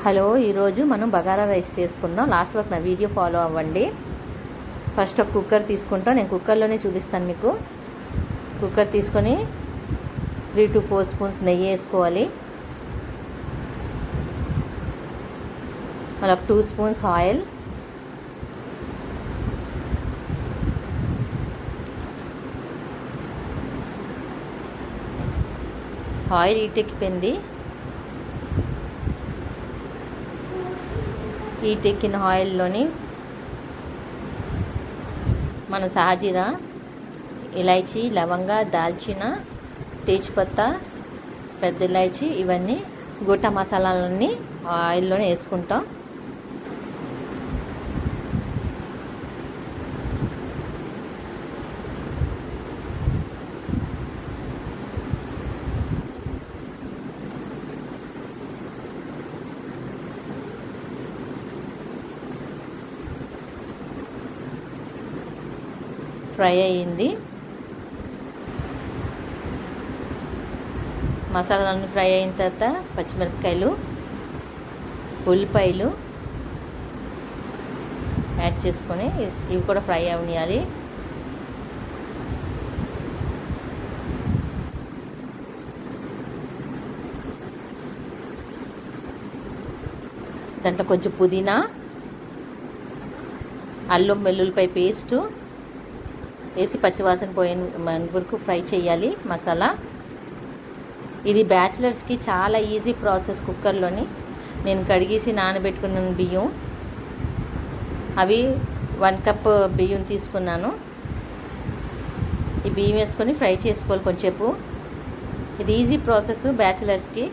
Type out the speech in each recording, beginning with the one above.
Hello, ఈరోజు మనం bagara rice చేసుకుందాం. లాస్ట్ వరకు నా వీడియో ఫాలో అవ్వండి. ఫస్ట్ ఒక కుక్కర్ తీసుకుంటాం. నేను కుక్కర్లోనే చూపిస్తాను మీకు. కుక్కర్ తీసుకొని 3 to 4 స్పూన్స్ నెయ్యి వేసుకోవాలి. మళ్ళీ 2 స్పూన్స్ ఆయిల్, ఆయిల్ ఈటెక్కిపోయింది. ఈటెక్కిన ఆయిల్లోని మన సాజీరా, ఇలైచి, లవంగా, దాల్చిన, తేజ్పత్తా, పెద్ద ఇలైచి, ఇవన్నీ గోటా మసాలాలన్నీ ఆయిల్లోనే వేసుకుంటాం. ఫ్రై అయ్యింది. మసాలాలన్నీ ఫ్రై అయిన తర్వాత పచ్చిమిరపకాయలు, ఉల్లిపాయలు యాడ్ చేసుకొని ఇవి కూడా ఫ్రై అవనియాలి. దాంట్లో కొంచెం పుదీనా, అల్లం వెల్లుల్లిపాయ పేస్టు వేసి పచ్చివాసన పోయిన వరకు ఫ్రై చేయాలి మసాలా. ఇది బ్యాచిలర్స్కి చాలా ఈజీ ప్రాసెస్. కుక్కర్లోని నేను కడిగేసి నానబెట్టుకున్న బియ్యం, అవి 1 కప్ బియ్యం తీసుకున్నాను. ఈ బియ్యం వేసుకొని ఫ్రై చేసుకోవాలి కొంచెంసేపు. ఇది ఈజీ ప్రాసెస్ బ్యాచిలర్స్కి.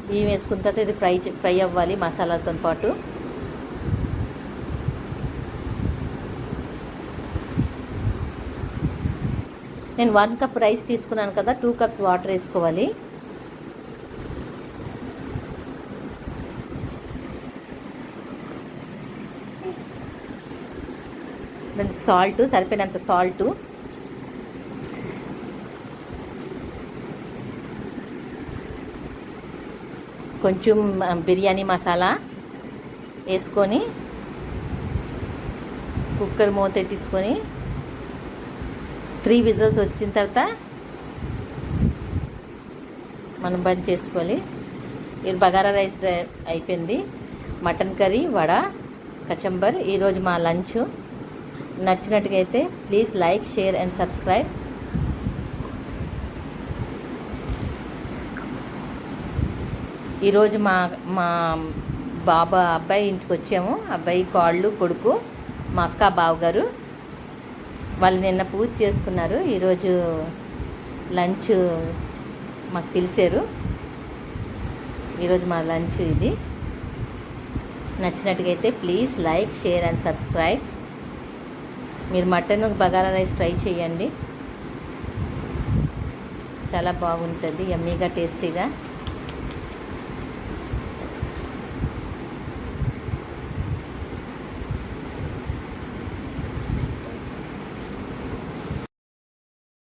బియ్యం వేసుకున్న తర్వాత ఇది ఫ్రై అవ్వాలి మసాలాతో పాటు. నేను 1 కప్ రైస్ తీసుకున్నాను కదా, 2 కప్స్ వాటర్ వేసుకోవాలి. దాని సాల్ట్, సరిపోయినంత సాల్టు, కొంచెం బిర్యానీ మసాలా వేసుకొని కుక్కర్ మూత పెట్టేసుకొని 3 విజిల్స్ వచ్చిన తర్వాత మనం బంద్ చేసుకోవాలి. ఇది బగారా రైస్ అయిపోయింది. మటన్ కర్రీ, వడ, కచంబర్ ఈరోజు మా లంచ్. నచ్చినట్టుగా అయితే please like, share and subscribe. ఈరోజు మా అబ్బాయి ఇంటికి వచ్చాము. అబ్బాయి కాళ్ళు, కొడుకు, మా అక్క, బావగారు వాళ్ళు నిన్న పూజ చేసుకున్నారు. ఈరోజు లంచ్ మాకు పిలిచారు. ఈరోజు మా లంచ్ ఇది. నచ్చినట్టుగా అయితే please like, share and subscribe. మీరు మటన్ బగారా రైస్ ట్రై చేయండి, చాలా బాగుంటుంది, యమ్మీగా, టేస్టీగా.